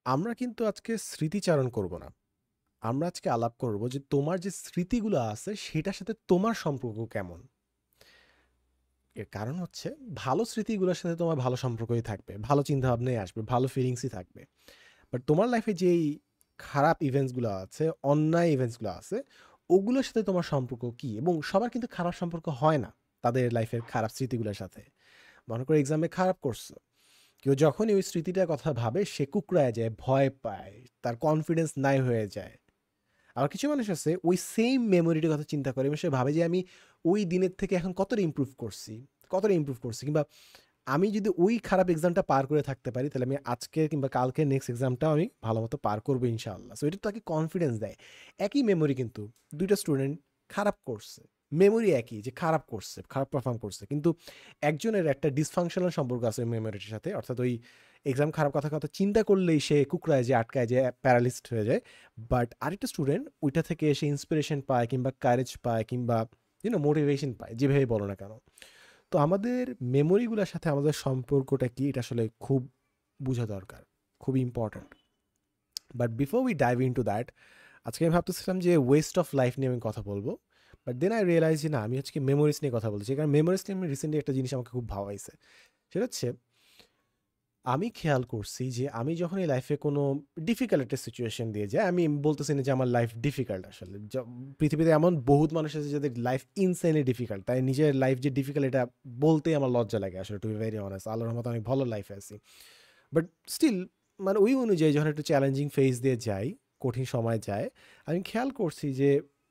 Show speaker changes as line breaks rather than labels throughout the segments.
আমরা কিন্তু আজকে স্মৃতিচারণ করব না। আমরা আজকে আলাপ করব যে তোমার যে স্মৃতিগুলো আছে সেটার সাথে তোমার সম্পর্ক কেমন? এর কারণ হচ্ছে ভালো স্মৃতিগুলোর সাথে তোমার ভালো সম্পর্কই থাকবে। ভালো চিন্তাভাবনাই আসবে, ভালো ফিলিংসই থাকবে। বাট তোমার লাইফে যেই খারাপ ইভেন্টস গুলো আছে, অন্যায় ইভেন্টস গুলো আছে, ওগুলোর সাথে তোমার সম্পর্ক কি? এবং সবার কিন্তু খারাপ সম্পর্ক হয় না তাদের লাইফের খারাপ স্মৃতিগুলোর সাথে। মনে করো এক্সামে খারাপ করছো, কেউ যখনই ওই স্মৃতিটার কথা ভাবে সে কুঁকড়ায় যায়, ভয় পায়, তার কনফিডেন্স নাই হয়ে যায়। আবার কিছু মানুষ আছে ওই সেম মেমোরিটার কথা চিন্তা করে এবং সে ভাবে যে আমি ওই দিনের থেকে এখন কতটা ইমপ্রুভ করছি, কতটা ইমপ্রুভ করছি, কিংবা আমি যদি ওই খারাপ এক্সামটা পার করে থাকতে পারি তাহলে আমি আজকে কিংবা কালকে নেক্সট এক্সামটাও আমি ভালো মতো পার করবো ইনশাআল্লাহ। সো এটা তাকে কনফিডেন্স দেয়। একই মেমোরি কিন্তু দুইটা স্টুডেন্ট খারাপ করছে, মেমোরি একই, যে খারাপ করছে, খারাপ পারফর্ম করছে, কিন্তু একজনের একটা ডিসফাংশনাল সম্পর্ক আছে ওই মেমোরিটির সাথে, অর্থাৎ ওই এক্সাম খারাপ কথা কথা চিন্তা করলেই সে কুকড়ায় যে আটকায় যে প্যারালিস্ট হয়ে যায়। বাট আরেকটা স্টুডেন্ট ওইটা থেকে এসে ইন্সপিরেশন পায় কিংবা কারেজ পায় কিংবা মোটিভেশন পায়, যেভাবে বলো না কেন। তো আমাদের মেমোরিগুলোর সাথে আমাদের সম্পর্কটা কি, এটা আসলে খুব বোঝা দরকার, খুবই important. But before we dive into that, আজকে আমি ভাবতেছিলাম যে ওয়েস্ট অফ লাইফ নিয়ে আমি কথা বলবো। বাট দেন আই রিয়েলাইজ যে না, আমি আজকে মেমোরিজ নিয়ে কথা বলছি, কারণ মেমোরিজ নিয়ে আমি রিসেন্টলি একটা জিনিস আমাকে খুব ভাবাইছে। সেটা হচ্ছে আমি খেয়াল করছি যে আমি যখন এই লাইফে কোনো ডিফিকাল্ট একটা সিচুয়েশন দিয়ে যায়, আমি বলতেছি না যে আমার লাইফ ডিফিকাল্ট, আসলে পৃথিবীতে এমন বহুত মানুষ আছে যাদের লাইফ ইনসাইনলি ডিফিকাল্ট, তাই নিজের লাইফ যে ডিফিকাল্ট এটা বলতেই আমার লজ্জা লাগে আসলে, টু বি ভেরি অনেস্ট। আল্লাহর রহমতে অনেক ভালো লাইফে আছি। বাট স্টিল, মানে ওই অনুযায়ী যখন একটু চ্যালেঞ্জিং ফেজ দিয়ে যাই, কঠিন সময় যায়, আমি খেয়াল করছি যে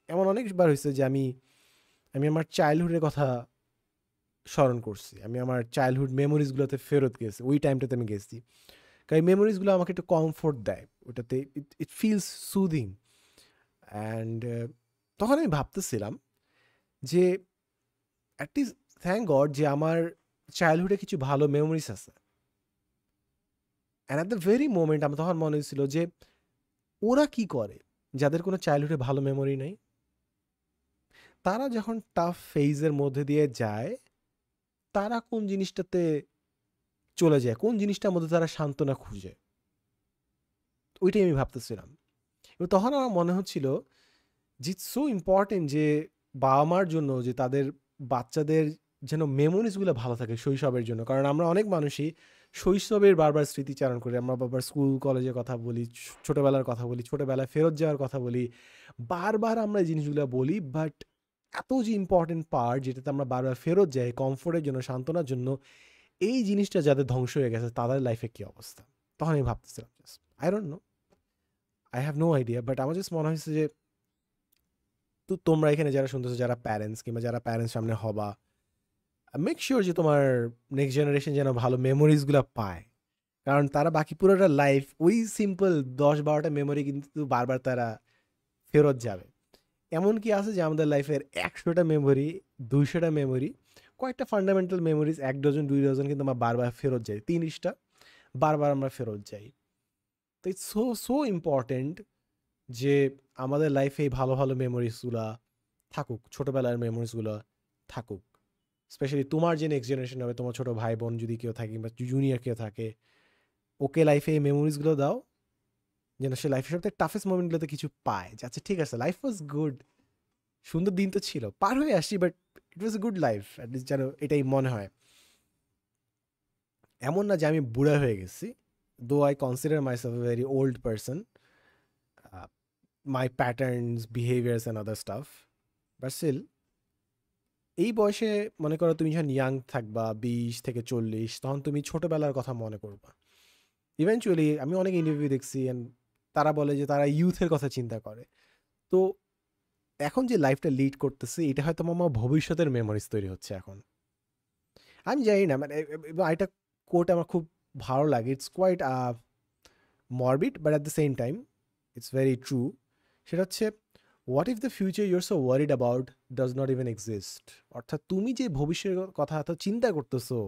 এমন অনেকবার হয়েছে যে আমি আমি আমার চাইল্ডহুডের কথা স্মরণ করছি, আমি আমার চাইল্ডহুড মেমোরিজগুলোতে ফেরত গেছি, ওই টাইমটাতে আমি গেছি। কারণ এই মেমোরিজগুলো আমাকে একটু কমফোর্ট দেয়, ওটাতে ইট ইট ফিলস সুদিং। অ্যান্ড তখন আমি ভাবতেছিলাম যে অ্যাটলিস্ট থ্যাংক গড যে আমার চাইল্ডহুডে কিছু ভালো মেমোরিজ আছে। And at the very moment আমার তখন মনে হয়েছিল যে ওরা কি করে যাদের কোনো চাইল্ডহুডে ভালো মেমোরি নেই? তারা যখন টাফ ফেজের মধ্যে দিয়ে যায়, তারা কোন জিনিসটাতে চলে যায়, কোন জিনিসটার মধ্যে তারা সান্ত্বনা খুঁজে, ওইটাই আমি ভাবতেছিলাম। এবং তখন আমার মনে হচ্ছিল যে ইটস সো ইম্পর্টেন্ট যে বাবা মার জন্য যে তাদের বাচ্চাদের যেন মেমোরিজগুলো ভালো থাকে শৈশবের জন্য। কারণ আমরা অনেক মানুষই শৈশবের বারবার স্মৃতিচারণ করি, আমরা বারবার স্কুল কলেজের কথা বলি, ছোটোবেলার কথা বলি, ছোটোবেলায় ফেরত যাওয়ার কথা বলি, বারবার আমরা এই জিনিসগুলো বলি। বাট এত যে ইম্পর্টেন্ট পার্ট যেটাতে আমরা বারবার ফেরত যাই কমফোর্টের জন্য, সান্ত্বনার জন্য, এই জিনিসটা যাদের ধ্বংস হয়ে গেছে তাদের লাইফে কী অবস্থা? তখন আমি ভাবতেছিলাম, just I don't know, I have no idea, but আমার জাস্ট মনে হয়েছে যে তো তোমরা এখানে যারা শুনতেছো, যারা প্যারেন্টস কিংবা যারা প্যারেন্টস সামনে হবা, মেক শিওর যে তোমার নেক্সট জেনারেশন যেন ভালো মেমোরিজগুলো পায়। কারণ তারা বাকি পুরোটা লাইফ ওই সিম্পল 10-12টা মেমোরি কিন্তু বারবার তারা ফেরত যাবে। এমন কি আছে যে আমাদের লাইফের 100টা মেমোরি, 200টা মেমোরি, কয়েকটা ফান্ডামেন্টাল মেমোরিজ, 1 ডজন 2 ডজন কিন্তু আমরা বারবার ফেরত যাই, 30টা বারবার আমরা ফেরত যাই। তো ইটস সো সো ইম্পর্টেন্ট যে আমাদের লাইফে এই ভালো ভালো মেমোরিজগুলা থাকুক, ছোটোবেলার মেমোরিজগুলো থাকুক। স্পেশালি তোমার যে নেক্সট জেনারেশন হবে, তোমার ছোটো ভাই বোন যদি কেউ থাকে কিংবা জুনিয়র কেউ থাকে, ওকে লাইফে এই মেমোরিজগুলো দাও, যেন সে লাইফের সবথেকে টাফেস্ট মোমেন্টগুলোতে কিছু পায়, যে আচ্ছা ঠিক আছে, লাইফ ওয়াজ গুড, সুন্দর দিন তো ছিল, পার হয়ে আসছি, but it was a good life, at least যেন এটাই মনে হয়। এমন না যে আমি বুড়া হয়ে গেছি, though I consider myself a very old person, my patterns, behaviours and other stuff, but still এই বয়সে, মনে করো তুমি যখন ইয়াং থাকবা 20 থেকে 40, তখন তুমি ছোটোবেলার কথা মনে করবা। ইভেনচুয়ালি আমি অনেক ইন্টারভিউ দেখছি অ্যান্ড তারা বলে যে তারা ইউথের কথা চিন্তা করে। তো এখন যে লাইফটা লিড করতেছে এটা হয়তো আমার ভবিষ্যতের মেমোরিজ তৈরি হচ্ছে এখন। আমি জানি না, মানে এটা কোট আমার খুব ভালো লাগে, it's quite morbid but at the same time it's very true. সেটা হচ্ছে, what if the future you're so worried about does not even exist? অর্থাৎ তুমি যে ভবিষ্যতের কথা এত চিন্তা করতেছো,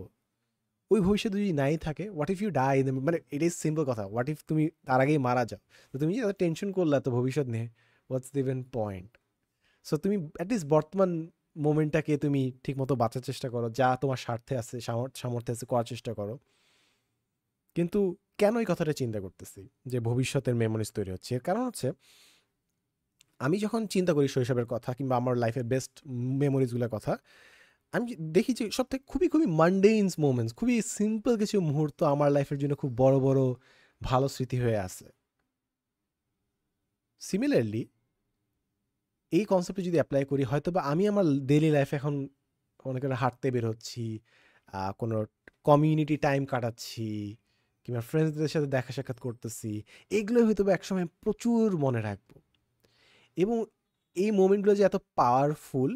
ওই ভবিষ্যৎ যদি নাই থাকে, হোয়াট ইফ ইউ ডাই, মানে এটাই সিম্পল কথা, হোয়াট ইফ তুমি তার আগেই মারা যাও? তো তুমি যে এত টেনশন করলে এত ভবিষ্যৎ নিয়ে, what's the even point? So তুমি অ্যাটলিস্ট বর্তমান মোমেন্টটাকে তুমি ঠিক মতো বাঁচার চেষ্টা করো, যা তোমার স্বার্থে আছে, সামর্থ্যে আছে, করার চেষ্টা করো। কিন্তু কেন এই কথাটা চিন্তা করতেছি যে ভবিষ্যতের মেমোরিজ তৈরি হচ্ছে? এর কারণ হচ্ছে আমি যখন চিন্তা করি শৈশবের কথা কিংবা আমার লাইফের বেস্ট মেমোরিজগুলোর কথা, আমি দেখি যে সবথেকে খুবই মানডেইনস মোমেন্টস, খুবই সিম্পল কিছু মুহূর্ত আমার লাইফের জন্য খুব বড় ভালো স্মৃতি হয়ে আছে। সিমিলারলি এই কনসেপ্টে যদি এপ্লাই করি, হয়তোবা আমি আমার ডেইলি লাইফে এখন অনেকটা হাঁটতে বের হচ্ছি, কোনো কমিউনিটি টাইম কাটাচ্ছি কিংবা ফ্রেন্ডসদের সাথে দেখা সাক্ষাৎ করতেছি, এগুলোই হয়তোবা একসময় প্রচুর মনে রাখবো। এবং এই মোমেন্টগুলো যে এত পাওয়ারফুল,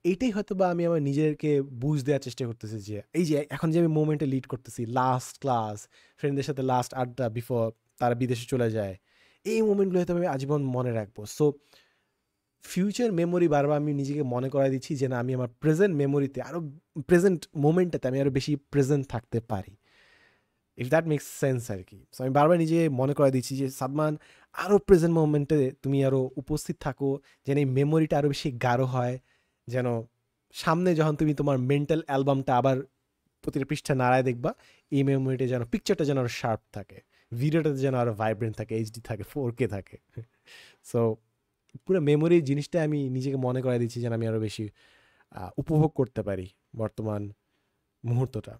এইটাই হয়তোবা আমি আমার নিজেকে বুঝ দেওয়ার চেষ্টা করতেছি যে এই যে এখন যে আমি মোমেন্টে লিড করতেছি, লাস্ট ক্লাস, ফ্রেন্ডদের সাথে লাস্ট আড্ডা বিফোর তারা বিদেশে চলে যায়, এই মোমেন্টগুলো হয়তো আমি আজীবন মনে রাখবো। সো ফিউচার মেমোরি বারবার আমি নিজেকে মনে করাই দিচ্ছি যে না, আমি আমার প্রেজেন্ট মেমোরিতে আরও, প্রেজেন্ট মোমেন্টটাতে আমি আরও বেশি প্রেজেন্ট থাকতে পারি, ইফ দ্যাট মেক্স সেন্স আর কি। সো আমি বারবার নিজে মনে করাই দিচ্ছি যে সাদমান, আরও প্রেজেন্ট মোমেন্টে তুমি আরও উপস্থিত থাকো, যেন এই মেমোরিটা আরও বেশি গাঢ় হয়, যেন সামনে যখন তুমি তোমার মেন্টাল অ্যালবামটা আবার প্রতিটা পৃষ্ঠা নাড়ায় দেখবা, এই মেমোরিটা যেন, পিকচারটা যেন আরও শার্প থাকে, ভিডিওটাতে যেন আরও ভাইব্রেন্ট থাকে, এইচডি থাকে, 4K থাকে। সো পুরো মেমোরি জিনিসটা আমি নিজেকে মনে করাই দিচ্ছি যেন আমি আরও বেশি উপভোগ করতে পারি বর্তমান মুহূর্তটা।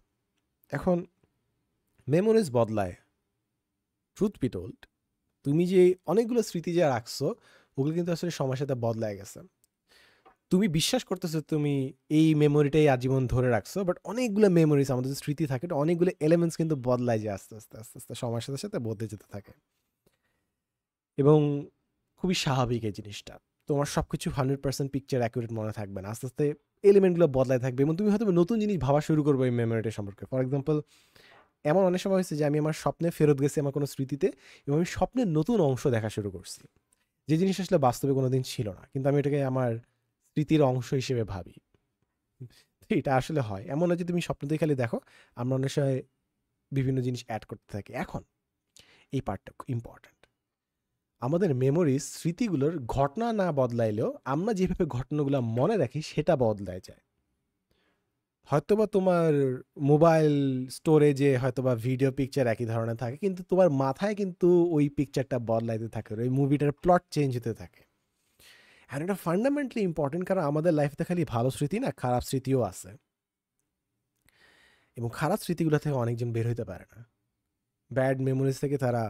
এখন মেমোরিজ বদলায়, ট্রুথ বি টোল্ড, তুমি যে অনেকগুলো স্মৃতি যা রাখছো, ওগুলো কিন্তু আসলে সময়ের সাথে বদলায় গেছে। তুমি বিশ্বাস করতেছো তুমি এই মেমোরিটাই আজীবন ধরে রাখছো, বাট অনেকগুলো মেমোরিজ, আমাদের যে স্মৃতি থাকে, অনেকগুলো এলিমেন্টস কিন্তু বদলায় যায় আস্তে আস্তে আস্তে আস্তে সময়ের সাথে সাথে বদলে যেতে থাকে। এবং খুবই স্বাভাবিক এই জিনিসটা। তোমার সব কিছু 100% পিকচার অ্যাকুরেট মনে থাকবে না, আস্তে আস্তে এলিমেন্টগুলো বদলায় থাকবে এবং তুমি হয়তো নতুন জিনিস ভাবা শুরু করবো এই মেমোরিটা সম্পর্কে। ফর এক্সাম্পল, এমন অনেক সময় হয়েছে যে আমি আমার স্বপ্নে ফেরত গেছি আমার কোনো স্মৃতিতে, এবং আমি স্বপ্নের নতুন অংশ দেখা শুরু করছি, যে জিনিস আসলে বাস্তবে কোনোদিন ছিল না, কিন্তু আমি এটাকে আমার স্মৃতির অংশ হিসেবে ভাবি। তো এটা আসলে হয় এমন না যে তুমি স্বপ্নতেই খালি দেখো, আমরা অনেক সময় বিভিন্ন জিনিস অ্যাড করতে থাকি। এখন এই পার্টটা ইম্পর্ট্যান্ট, আমাদের মেমোরিজ স্মৃতিগুলোর ঘটনা না বদলাইলেও আমরা যেভাবে ঘটনাগুলো মনে রাখি সেটা বদলায় যায়। হয়তোবা তোমার মোবাইল স্টোরেজে হয়তোবা ভিডিও পিকচার একই ধরনের থাকে, কিন্তু তোমার মাথায় কিন্তু ওই পিকচারটা বদলাইতে থাকে, ওই মুভিটার প্লট চেঞ্জ হতে থাকে। আর এটা ফান্ডামেন্টালি ইম্পর্টেন্ট, কারণ আমাদের লাইফে খালি ভালো স্মৃতি না, খারাপ স্মৃতিও আছে, এবং খারাপ স্মৃতিগুলো থেকে অনেকজন বের হইতে পারে না। ব্যাড মেমোরিজ থেকে তারা,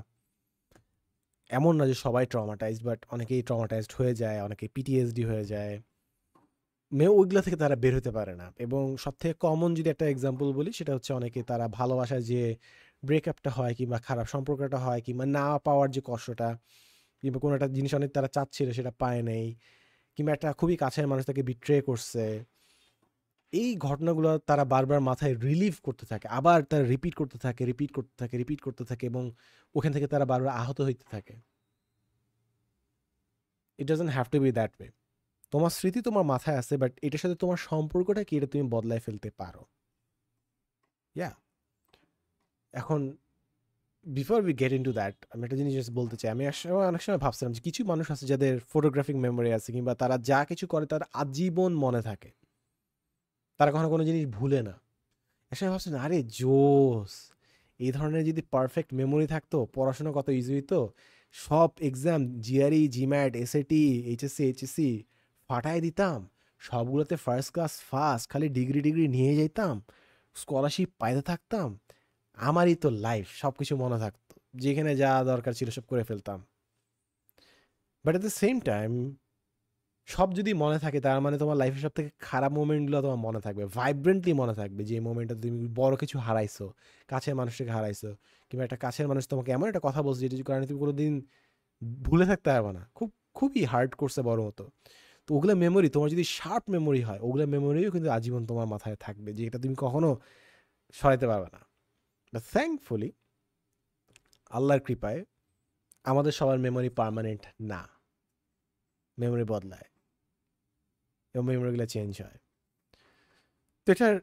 এমন না যে সবাই ট্রমাটাইজড, বাট অনেকেই ট্রমাটাইজড হয়ে যায়, অনেকেই পিটিএসডি হয়ে যায়, ওইগুলো থেকে তারা বের হতে পারে না। এবং সবথেকে কমন যদি একটা এক্সাম্পল বলি, সেটা হচ্ছে অনেকে তারা ভালোবাসায় যে ব্রেকআপটা হয় কিংবা খারাপ সম্পর্কটা হয় কিংবা না পাওয়ার যে কষ্টটা, কিংবা কোনো একটা জিনিস অনেক তারা চাচ্ছিল সেটা পায় নাই, কিংবা একটা খুবই কাছের মানুষ তাকে বিট্রে করছে, এই ঘটনাগুলো তারা বারবার মাথায় রিলিভ করতে থাকে, আবার তারা রিপিট করতে থাকে এবং ওখান থেকে তারা বারবার আহত হইতে থাকে। It doesn't have to be that way. তোমার স্মৃতি তোমার মাথায় আছে, বাট এটার সাথে তোমার সম্পর্কটা কি, এটা তুমি বদলায় ফেলতে পারো। ইয়া, এখন before we get into that, আমি একটা জিনিস just বলতে চাই। আমি অনেক সময় ভাবছিলাম যে কিছু মানুষ আছে যাদের ফটোগ্রাফিক মেমোরি আছে, কিংবা তারা যা কিছু করে তার আজীবন মনে থাকে, তারা কখনো কোনো জিনিস ভুলে না। একসময় ভাবছেন আরে জোস, এই ধরনের যদি পারফেক্ট মেমোরি থাকতো, পড়াশোনা কত ইজি হইতো, সব exam, GRE, GMAT, SAT, HSC ফাটায় দিতাম, সবগুলোতে ফার্স্ট ক্লাস ফার্স্ট, খালি ডিগ্রি নিয়ে যেতাম, স্কলারশিপ পাইতে থাকতাম, আমারই তো লাইফ, সব কিছু মনে থাকতো, যেখানে যা দরকার ছিল সব করে ফেলতাম। But at the same time, সব যদি মনে থাকে তার মানে তোমার লাইফের সব থেকে খারাপ মোমেন্টগুলো তোমার মনে থাকবে, ভাইব্রেন্টলি মনে থাকবে, যে মোমেন্টটা তুমি বড় কিছু হারাইছো, কাছের মানুষটাকে হারাইছো, কিংবা একটা কাছের মানুষ তোমাকে এমন একটা কথা বলছে যেটা কারণে তুমি কোনোদিন ভুলে থাকতে পারবে না, খুবই হার্ড করছে বড় মতো। তো ওগুলো মেমোরি, তোমার যদি শার্প মেমোরি হয়, ওগুলো মেমোরিও কিন্তু আজীবন তোমার মাথায় থাকবে, যে এটা তুমি কখনো সরাইতে পারবে না। থ্যাঙ্কফুলি, আল্লাহর কৃপায়, আমাদের সবার মেমোরি পার্মানেন্ট না, মেমোরি বদলায় এবং মেমোরিগুলো চেঞ্জ হয়। তো এটার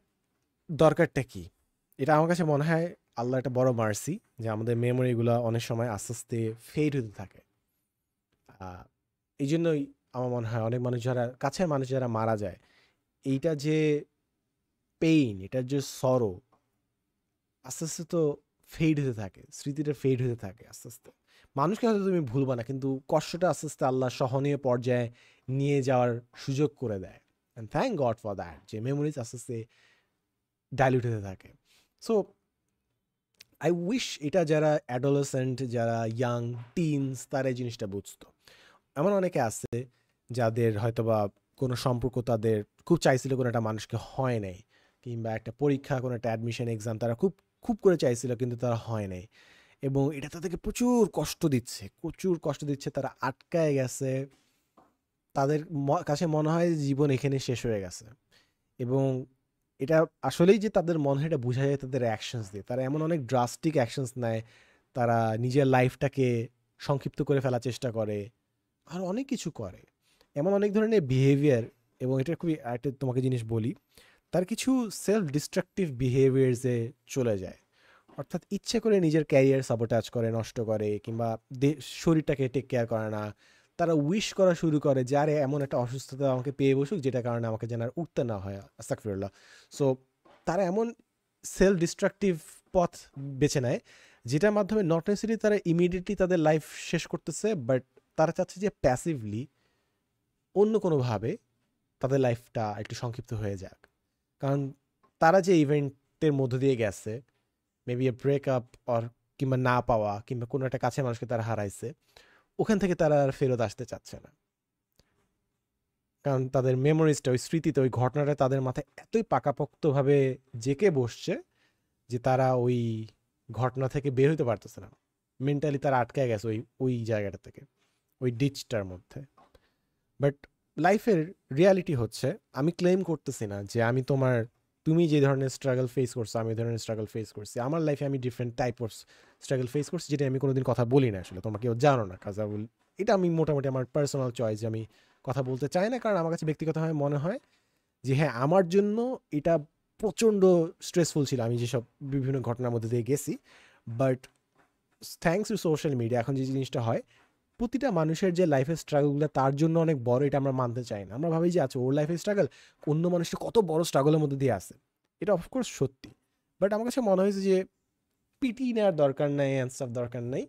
দরকারটা কি? এটা আমার কাছে মনে হয় আল্লাহ একটা বড় মার্সি, যে আমাদের মেমোরিগুলো অনেক সময় আস্তে আস্তে ফেড হতে থাকে। এই জন্যই আমার মনে হয় অনেক মানুষ, যারা কাছের মানুষ যারা মারা যায়, এইটা যে পেইন, এটার যে সরো, আস্তে আস্তে তো ফেড হতে থাকে, স্মৃতিটা ফেড হতে থাকে আস্তে আস্তে। মানুষকে হয়তো তুমি ভুলবা না, কিন্তু কষ্টটা আস্তে আস্তে আল্লাহ সহনীয় পর্যায়ে নিয়ে যাওয়ার সুযোগ করে দেয়। And thank god for that, যে মেমোরিজ আস্তে আস্তে ডাইলিউট হতে থাকে। সো আই উইশ এটা যারা অ্যাডোলেসেন্ট, যারা ইয়াং টিনস, তারা এই জিনিসটা বুঝতো। এমন অনেকে আছে যাদের হয়তোবা কোনো সম্পর্ক তাদের খুব চাইছিল, কোনো একটা মানুষকে হয় নাই, কিংবা একটা পরীক্ষা, কোনো একটা অ্যাডমিশন এক্সাম তারা খুব খুব করে চাইছিল, কিন্তু তারা হয় নাই, এবং এটা তাদেরকে প্রচুর কষ্ট দিচ্ছে, প্রচুর কষ্ট দিচ্ছে, তারা আটকায় গেছে, তাদের কাছে মনে হয় জীবন এখানে শেষ হয়ে গেছে। এবং এটা আসলেই যে তাদের মনে হয় এটা বোঝা যায় তাদের অ্যাকশনস দিয়ে। তারা এমন অনেক ড্রাস্টিক অ্যাকশনস নেয়, তারা নিজের লাইফটাকে সংক্ষিপ্ত করে ফেলার চেষ্টা করে, আর অনেক কিছু করে, এমন অনেক ধরনের বিহেভিয়ার। এবং এটা খুবই একটা তোমাকে জিনিস বলি, তার কিছু সেলফ ডিস্ট্রাকটিভ বিহেভিয়ার্সে চলে যায়। অর্থাৎ ইচ্ছে করে নিজের ক্যারিয়ার সাবোটাজ করে, নষ্ট করে, কিংবা শরীরটাকে টেক কেয়ার করে না। তারা উইশ করা শুরু করে যে আরে এমন একটা অসুস্থতা আমাকে পেয়ে বসুক যেটা কারণে আমাকে যেন আর উঠতে না হয়, আস্তাগফিরুল্লাহ। সো তারা এমন সেলফ ডিস্ট্রাকটিভ পথ বেছে নেয়, যেটার মাধ্যমে নট নেসেসারি তারা ইমিডিয়েটলি তাদের লাইফ শেষ করতেছে, বাট তারা চাচ্ছে যে প্যাসিভলি অন্য কোনোভাবে তাদের লাইফটা একটু সংক্ষিপ্ত হয়ে যাক। কারণ তারা যে ইভেন্টের মধ্য দিয়ে গেছে, মেবি এ ব্রেকআপ, অর কিংবা না পাওয়া, কিংবা কোনো একটা কাছের মানুষকে তারা হারাইছে, ওখান থেকে তারা আর ফেরত আসতে চাচ্ছে না। কারণ তাদের মেমোরিজটা, ওই স্মৃতিতে, ওই ঘটনাটা তাদের মাথায় এতই পাকাপোক্তভাবে জেঁকে বসছে যে তারা ওই ঘটনা থেকে বের হতে পারতেছে না। মেন্টালি তারা আটকে গেছে ওই ওই জায়গাটা থেকে, ওই ডিচটার মধ্যে। বাট লাইফের রিয়ালিটি হচ্ছে, আমি ক্লেম করতেছি না যে আমি তুমি যে ধরনের স্ট্রাগল ফেস করছো আমি এই ধরনের স্ট্রাগল ফেস করছি। আমার লাইফে আমি different type of struggle face করছি, যেটা আমি কোনোদিন কথা বলি না, আসলে তোমরা কেউ জানো না। কাজ এটা আমি মোটামুটি আমার পার্সোনাল চয়েস, আমি কথা বলতে চাই না, কারণ আমার কাছে ব্যক্তিগতভাবে মনে হয় যে হ্যাঁ, আমার জন্য এটা প্রচণ্ড স্ট্রেসফুল ছিল, আমি যেসব বিভিন্ন ঘটনার মধ্যে দিয়ে গেছি। But thanks to social media এখন যে জিনিসটা হয়, প্রতিটা মানুষের যে লাইফের স্ট্রাগলগুলো তার জন্য অনেক বড়, এটা আমরা মানতে চাই না। আমরা ভাবি যে আচ্ছা, ওর লাইফের স্ট্রাগল অন্য মানুষটা কত বড় স্ট্রাগলের মধ্যে দিয়ে আসে। এটা অফকোর্স সত্যি, বাট আমার কাছে মনে হয়েছে যে পিটি নেওয়ার দরকার নাই, অ্যান্সার দরকার নাই।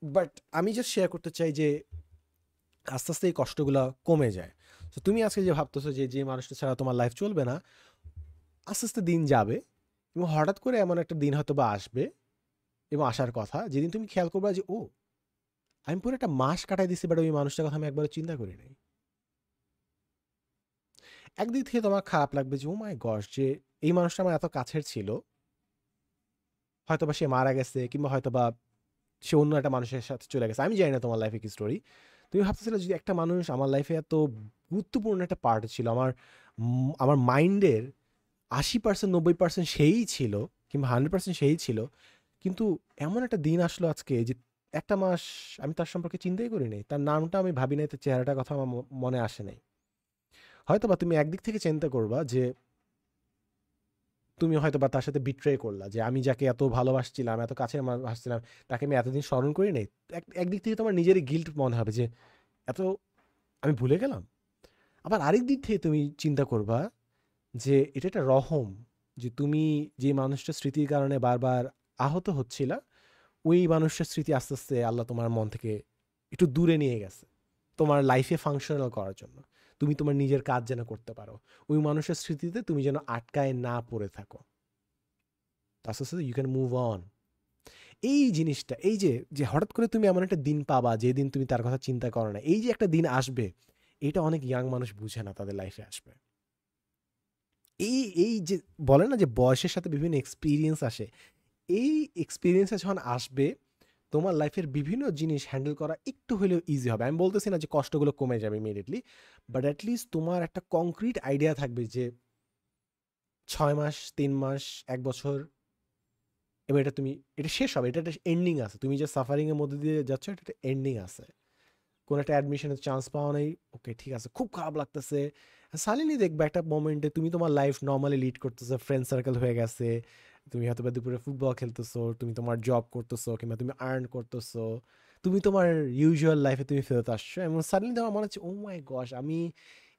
বাট আমি জাস্ট শেয়ার করতে চাই যে আস্তে আস্তে এই কষ্টগুলো কমে যায়। তো তুমি আজকে যে ভাবতেছো যে যে মানুষটা ছাড়া তোমার লাইফ চলবে না, আস্তে আস্তে দিন যাবে, এবং হঠাৎ করে এমন একটা দিন হয়তো বা আসবে, এবং আসার কথা যেদিন তুমি খেয়াল করবা যে ও, আমি পুরো একটা মাস কাটাই দিছি, বাট ওই মানুষটার কথা আমি একবারও চিন্তা করি নাই। একদিক থেকে তোমার খারাপ লাগবে যে ও মাই গশ, যে এই মানুষটা আমার এত কাছের ছিল, হয়তোবা সে মারা গেছে, কিংবা হয়তোবা সে অন্য একটা মানুষের সাথে চলে গেছে। আমি জানি না তোমার লাইফে কি স্টোরি। তুমি ভাবতেছিলে যদি একটা মানুষ আমার লাইফে এত গুরুত্বপূর্ণ একটা পার্ট ছিল, আমার মাইন্ডের 80%, 90% সেই ছিল, কিংবা 100% সেই ছিল, কিন্তু এমন একটা দিন আসলো আজকে যে একটা মাস আমি তার সম্পর্কে চিন্তাই করি নাই, তার নামটা আমি ভাবি নাই, তার চেহারাটার কথা আমার মনে আসে নাই। হয়তো বা তুমি একদিক থেকে চিন্তা করবা যে তুমি হয়তো বা তার সাথে বিট্রে করলা, যে আমি যাকে এত ভালোবাসছিলাম, এত কাছে আমার ভাসছিলাম, তাকে আমি এতদিন স্মরণ করি নাই। একদিক থেকে তোমার নিজেরই গিল্ট মনে হবে যে এত আমি ভুলে গেলাম। আবার আরেক দিক থেকে তুমি চিন্তা করবা যে এটা একটা রহম, যে তুমি যে মানুষটার স্মৃতির কারণে বারবার আহত হচ্ছিলা, ওই মানুষটার স্মৃতি আস্তে আস্তে আল্লাহ তোমার মন থেকে একটু দূরে নিয়ে গেছে, তোমার লাইফে ফাংশনাল করার জন্য। তুমি তোমার নিজের কাজ যেন করতে পারো, ওই মানুষের স্মৃতিতে তুমি যেন আটকায় না পড়ে থাকো, আস্তে আস্তে ইউ ক্যান মুভ অন। এই জিনিসটা, এই যে যে হঠাৎ করে তুমি এমন একটা দিন পাবা যেদিন তুমি তার কথা চিন্তা করো না, এই যে একটা দিন আসবে, এটা অনেক ইয়াং মানুষ বুঝে না তাদের লাইফে আসবে। এই এই যে বলে না যে বয়সের সাথে বিভিন্ন এক্সপিরিয়েন্স আসে, এই এক্সপিরিয়েন্সে যখন আসবে, তোমার লাইফের বিভিন্ন জিনিস হ্যান্ডেল করা একটু হলেও ইজি হবে। আমি বলতেছি না যে কষ্টগুলো কমে যাবে ইমিডিয়েটলি, বাট অ্যাটলিস্ট তোমার একটা কংক্রিট আইডিয়া থাকবে যে 6 মাস, 3 মাস, 1 বছর, এবার এটা শেষ হবে, এটা একটা এন্ডিং আছে। তুমি যে সাফারিংয়ের মধ্যে দিয়ে যাচ্ছ, এটা একটা এন্ডিং আছে। কোনো একটা অ্যাডমিশনের চান্স পাওয়া নাই, ওকে ঠিক আছে, খুব খারাপ লাগতেছে। সাডেনলি দেখবা একটা মোমেন্টে তুমি তোমার লাইফ নর্মালি লিড করতেছো, ফ্রেন্ড সার্কেল হয়ে গেছে, তুমি হয়তো বা দুপুরে ফুটবল খেলতেছো, তুমি তোমার জব করতেছো, কিংবা তুমি আর্ন করতেছো, তুমি তোমার ইউজুয়াল লাইফে তুমি ফেরত আসছো, এবং সাডেনলি তোমার মনে হচ্ছে ও মাই গশ, আমি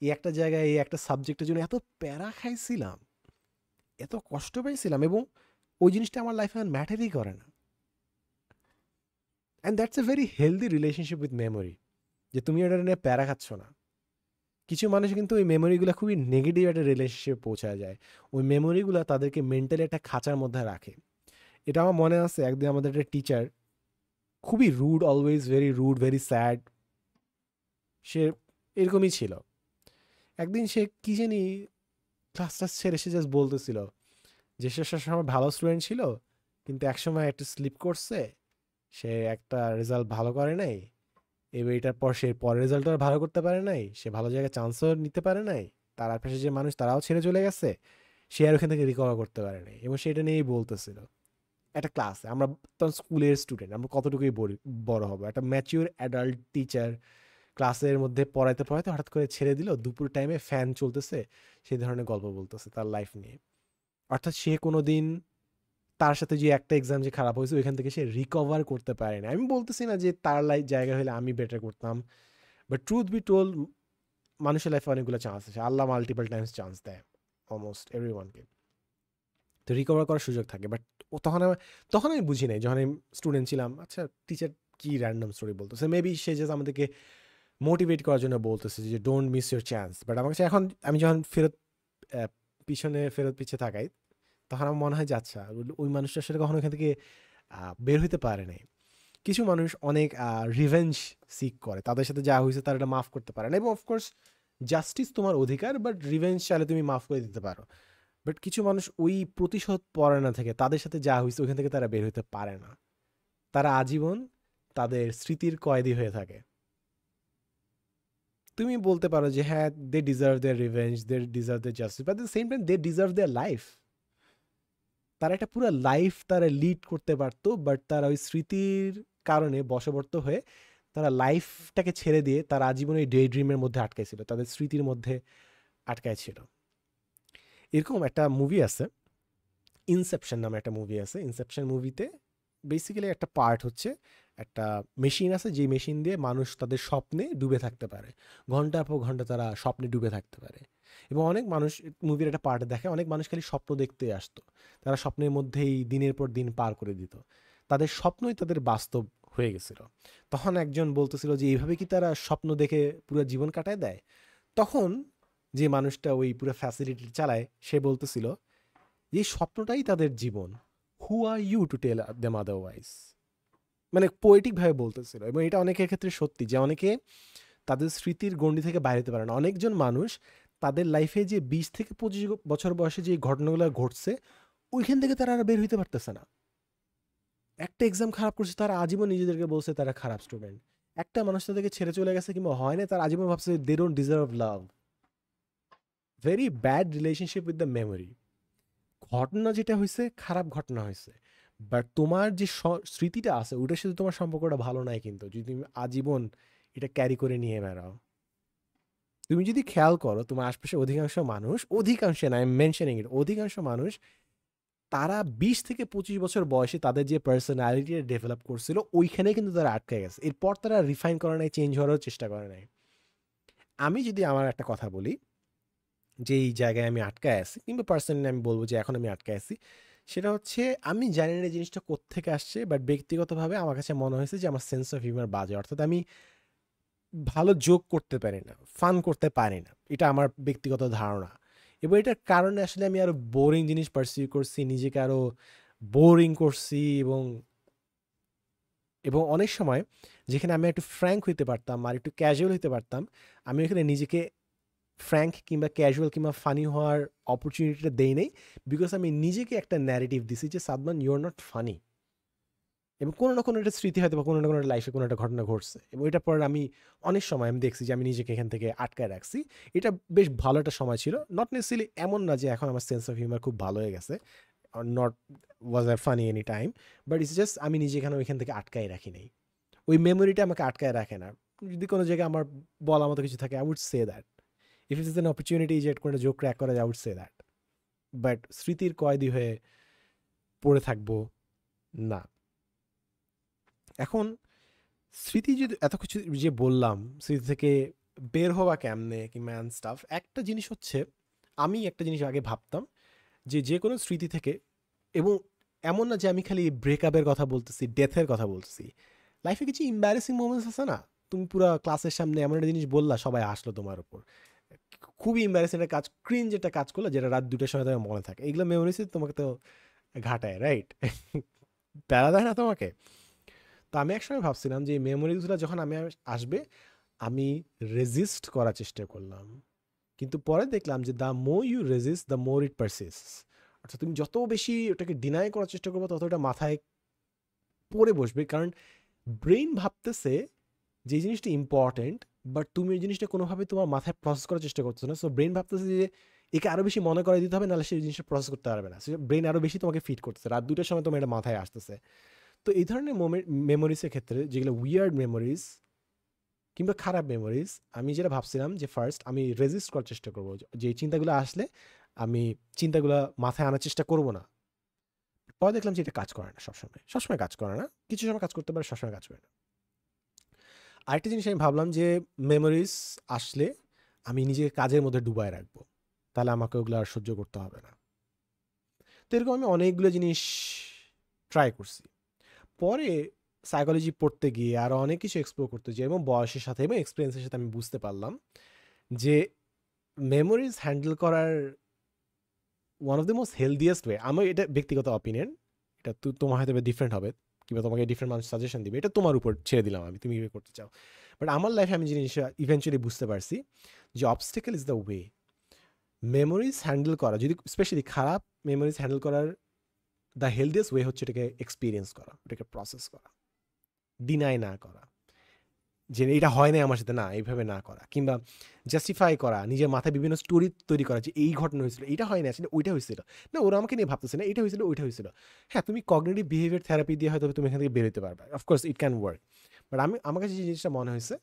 এই একটা জায়গায় এই একটা সাবজেক্টের জন্য এত প্যারা খাইছিলাম, এত কষ্ট পাইছিলাম, এবং ওই জিনিসটা আমার লাইফে ম্যাটারই করে না। And that's a very healthy relationship with memory, যে তুমি ওটা নিয়ে প্যারা খাচ্ছ না। কিছু মানুষ কিন্তু ওই মেমোরিগুলো খুবই নেগেটিভ একটা রিলেশনশিপে পৌঁছায় যায়। ওই মেমোরিগুলো তাদেরকে মেন্টালি একটা খাঁচার মধ্যে রাখে। এটা আমার মনে আছে, একদিন আমাদের একটা টিচার, খুবই rude, always very rude, very sad, সে এরকমই ছিল। একদিন সে কি জানি ক্লাস টাস ছেড়ে সে জাস্ট বলতেছিল যে সে সবসময় ভালো স্টুডেন্ট ছিল, কিন্তু একসময় একটা স্লিপ করছে, সে একটা রেজাল্ট ভালো করে নাই, এবার এটার পর সে পরের রেজাল্টও আর ভালো করতে পারে নাই, সে ভালো জায়গায় চান্সও নিতে পারে নাই, তার আশেপাশে যে মানুষ তারাও ছেড়ে চলে গেছে, সে আর ওখান থেকে রিকভার করতে পারে নাই। এবং সেটা নিয়েই বলতেছিল একটা ক্লাসে। আমরা তখন স্কুলের স্টুডেন্ট, আমরা কতটুকুই বড় হবো, একটা ম্যাচিওর অ্যাডাল্ট টিচার ক্লাসের মধ্যে পড়াইতে পড়াইতে হঠাৎ করে ছেড়ে দিল, দুপুর টাইমে ফ্যান চলতেছে, সেই ধরনের গল্প বলতেছে তার লাইফ নিয়ে। অর্থাৎ সে কোনো দিন তার সাথে যে একটা এক্সাম যে খারাপ হয়েছে ওইখান থেকে সে রিকভার করতে পারে না। আমি বলতেছি না যে তার লাইফ জায়গা হলে আমি বেটার করতাম, বাট ট্রুথ বি টোল, মানুষের লাইফে অনেকগুলো চান্স আছে, আল্লাহ মাল্টিপল টাইমস চান্স দেয় অলমোস্ট এভরি ওয়ানকে, তো রিকভার করার সুযোগ থাকে। বাট ও তখন আমি বুঝি নাই, যখন আমি স্টুডেন্ট ছিলাম, আচ্ছা টিচার কি র্যান্ডম স্টোরি বলতেছে, মেবি সে জাস্ট আমাদেরকে মোটিভেট করার জন্য বলতেছে যে don't miss your chance. But আমার কাছে এখন, আমি যখন ফেরত পিছিয়ে থাকাই, তখন আমার মনে হয় যে আচ্ছা, ওই মানুষটার সাথে কখনো এখান থেকে বের হইতে পারে নাই। কিছু মানুষ অনেক রিভেঞ্জ সিক করে, তাদের সাথে যা হয়েছে তারা এটা মাফ করতে পারে না, এবং অফকোর্স জাস্টিস তোমার অধিকার, বাট রিভেঞ্জ চাইলে তুমি মাফ করে দিতে পারো। বাট কিছু মানুষ ওই প্রতিশোধ পরায়ণ থেকে, তাদের সাথে যা হয়েছে ওইখান থেকে তারা বের হইতে পারে না, তারা আজীবন তাদের স্মৃতির কয়েদি হয়ে থাকে। তুমি বলতে পারো যে হ্যাঁ, they deserve their revenge, they deserve their justice, but the same time they deserve their life. তারা একটা পুরো লাইফ তারা লিড করতে পারতো, বাট তারা ওই স্মৃতির কারণে বশবর্ত হয়ে তারা লাইফটাকে ছেড়ে দিয়ে তারা আজীবন এই ডে ড্রিমের মধ্যে আটকায় ছিল, তাদের স্মৃতির মধ্যে আটকায় ছিল। এরকম একটা মুভি আছে, ইনসেপশন নামে একটা মুভি আছে। ইনসেপশন মুভিতে বেসিক্যালি একটা পার্ট হচ্ছে, একটা মেশিন আছে, যে মেশিন দিয়ে মানুষ তাদের স্বপ্নে ডুবে থাকতে পারে, ঘন্টার পর ঘন্টা তারা স্বপ্নে ডুবে থাকতে পারে। এবং অনেক মানুষ, মুভির একটা পার্টে দেখে অনেক মানুষ খালি স্বপ্ন দেখতে আসতো, তারা স্বপ্নের মধ্যেই দিনের পর দিন পার করে দিত, তাদের স্বপ্নই তাদের বাস্তব হয়ে গেছিল। তখন একজন বলতেছিল যে এইভাবে কি তারা স্বপ্ন দেখে পুরো জীবন কাটায় দেয়? তখন যে মানুষটা ওই পুরো ফ্যাসিলিটি চালায় সে বলতেছিল যে এই স্বপ্নটাই তাদের জীবন, who are you to tell them otherwise. মানে পোয়েটিক ভাবে বলতেছিল। এবং এটা অনেকের ক্ষেত্রে সত্যি, যে অনেকে তাদের স্মৃতির গণ্ডি থেকে বাইরে হতে পারে না। অনেকজন মানুষ তাদের লাইফে যে 20 থেকে 25 বছর বয়সে যে ঘটনাগুলো ঘটছে ওইখান থেকে তারা আর বের হইতে পারতেছে না। একটা এক্সাম খারাপ করছে, তারা আজীবন নিজেদেরকে বলছে তারা খারাপ স্টুডেন্ট। একটা মানুষ তাদেরকে ছেড়ে চলে গেছে কিংবা হয় না, তার আজীবন ভাবছে they don't deserve love. Very bad relationship with the memory. ঘটনা যেটা হয়েছে খারাপ ঘটনা হয়েছে, বাট তোমার যে স্মৃতিটা আছে ওটার সাথে তোমার সম্পর্কটা ভালো নাই, কিন্তু যদি তুমি আজীবন এটা ক্যারি করে নিয়ে বেড়াও। তুমি যদি খেয়াল করো তোমার আশপাশে অধিকাংশ না, আই এম মেনশনিং ইট, অধিকাংশ মানুষ তারা 20 থেকে 25 বছর বয়সে তাদের যে পার্সোনালিটি ডেভেলপ করছিল ওইখানে কিন্তু তারা আটকে গেছে, এরপর তারা রিফাইন করে নাই, চেঞ্জ হওয়ারও চেষ্টা করে নাই। আমি যদি আমার একটা কথা বলি, যে এই জায়গায় আমি আটকায় আছি, কিংবা পার্সোনালি আমি বলবো যে এখন আমি আটকায় আছি, সেটা হচ্ছে আমি জানি না জিনিসটা কোত্থেকে আসছে, বাট ব্যক্তিগতভাবে আমার কাছে মনে হয়েছে যে আমার সেন্স অফ হিউমার বাজে, অর্থাৎ আমি ভালো জোক করতে পারি না, ফান করতে পারি না, এটা আমার ব্যক্তিগত ধারণা। এবং এটার কারণে আসলে আমি আরো বোরিং জিনিস পারসিউ করছি, নিজেকে আরো বোরিং করছি। এবং এবং অনেক সময় যেখানে আমি একটু ফ্র্যাঙ্ক হইতে পারতাম আর একটু ক্যাজুয়াল হইতে পারতাম, আমি এখানে নিজেকে ফ্র্যাঙ্ক কিংবা ক্যাজুয়াল কিংবা ফানি হওয়ার অপরচুনিটিটা দেই নাই, বিকজ আমি নিজেকে একটা ন্যারেটিভ দিছি যে Sadman you are not funny. এবং কোনো না কোনো একটা স্মৃতি হয়তো বা কোনো না কোনো লাইফে কোনো একটা ঘটনা ঘটছে, এবং এটার পর আমি অনেক সময় আমি দেখছি যে আমি নিজেকে এখান থেকে আটকায় রাখছি। এটা বেশ ভালো একটা সময় ছিল, নট নেসেসারিলি এমন না যে এখন আমার সেন্স অফ হিউমার খুব ভালো হয়ে গেছে, not was are funny any time, but it's just আমি নিজে এখানে ওইখান থেকে আটকায় রাখি নাই, ওই মেমোরিটা আমাকে আটকায় রাখে না। যদি কোনো জায়গায় আমার বলার মতো কিছু থাকে, I would say that, if it is an opportunity যে কোনো জোক ক্র্যাক করা যায়, I would say that. But স্মৃতির কয়েদি হয়ে পড়ে থাকবো না। এখন স্মৃতি যদি এত কিছু যে বললাম, স্মৃতি থেকে বের হওয়া কেমনে কিংবা অ্যান্ড স্টাফ, একটা জিনিস হচ্ছে, আমি একটা জিনিস আগে ভাবতাম যে যে কোনো স্মৃতি থেকে, এবং এমন না যে আমি খালি ব্রেকআপের কথা বলতেছি, ডেথের কথা বলতেছি, লাইফে কিছু এম্বারেসিং মোমেন্টস আছে না, তুমি পুরো ক্লাসের সামনে এমন একটা জিনিস বললা, সবাই আসলো তোমার উপর, খুবই এম্বারেসিং একটা কাজ, ক্রিঞ্জ একটা কাজ করলো, যেটা রাত 2টার সময় তোমার মনে থাকে, এগুলো মেমোরিজ তোমাকে তো ঘাটায়, রাইট? প্যারা দেয় না তোমাকে? তো আমি একসময় ভাবছিলাম যে এই মেমোরিজগুলো যখন আমি আসবে, আমি রেজিস্ট করার চেষ্টা করলাম, কিন্তু পরে দেখলাম যে the more you resist the more it persists. অর্থাৎ তুমি যত বেশি ওটাকে ডিনাই করার চেষ্টা করবো, তত এটা মাথায় পড়ে বসবে, কারণ ব্রেইন ভাবতেছে যে এই জিনিসটা ইম্পর্টেন্ট, বাট তুমি এই জিনিসটা কোনোভাবে তোমার মাথায় প্রসেস করার চেষ্টা করছো না। সো ব্রেন ভাবতেছে যে একে আরও বেশি মনে করাই দিতে হবে, নাহলে সেই জিনিসটা প্রসেস করতে পারবে না। ব্রেন আরও বেশি তোমাকে ফিট করতেছে, রাত 2টার সময় তোমার এটা মাথায় আসতেছে। তো এই ধরনের মেমোরিজের ক্ষেত্রে, যেগুলো উইয়ার্ড মেমোরিজ কিংবা খারাপ মেমোরিজ, আমি যেটা ভাবছিলাম যে ফার্স্ট আমি রেজিস্ট করার চেষ্টা করবো, যে এই চিন্তাগুলো আসলে আমি চিন্তাগুলো মাথায় আনার চেষ্টা করব না। পরে দেখলাম যে এটা কাজ করে না, সবসময় সবসময় কাজ করে না, কিছু সময় কাজ করতে পারে, সবসময় কাজ করে না। আরেকটা জিনিস আমি ভাবলাম যে মেমোরিজ আসলে আমি নিজেকে কাজের মধ্যে ডুবায় রাখবো, তাহলে আমাকে ওগুলো আর সহ্য করতে হবে না। তো এরকম আমি অনেকগুলো জিনিস ট্রাই করছি। পরে সাইকোলজি পড়তে গিয়ে আরও অনেক কিছু এক্সপ্লোর করতে গিয়ে এবং বয়সের সাথে এবং এক্সপিরিয়েন্সের সাথে আমি বুঝতে পারলাম যে মেমোরিজ হ্যান্ডেল করার one of the most healthiest way, আমার এটা ব্যক্তিগত অপিনিয়ন, এটা তোমার হয়তো ডিফারেন্ট হবে, কিংবা তোমাকে ডিফারেন্ট মানুষ সাজেশন দিবে, এটা তোমার উপর ছেড়ে দিলাম আমি, তুমি কীভাবে করতে চাও। বাট আমার লাইফে আমি জিনিসটা ইভেন্চুয়ালি বুঝতে পারছি যে obstacle is the way. Memories handle করা, যদি স্পেশালি খারাপ মেমোরিজ হ্যান্ডেল করার দ্য হেলদিয়েস্ট ওয়ে হচ্ছে এটাকে এক্সপিরিয়েন্স করা, এটাকে প্রসেস করা, ডিনাই না করা যে এটা হয় না আমার সাথে, না এইভাবে না করা, কিংবা জাস্টিফাই করা, নিজের মাথায় বিভিন্ন স্টোরি তৈরি করা যে এই ঘটনা হয়েছিল, এইটা হয় না, আসলে ওইটা হয়েছিল, না ওরা আমাকে নিয়ে ভাবতেছে না, এটা হয়েছিল ওইটা হয়েছিল। হ্যাঁ, তুমি কগনিটিভ বিহেভিয়ার থেরাপি দিয়ে হয়তো তুমি এখান থেকে বেরোতে পারবে, of course it can work. But আমার কাছে যে জিনিসটা মনে হয়েছে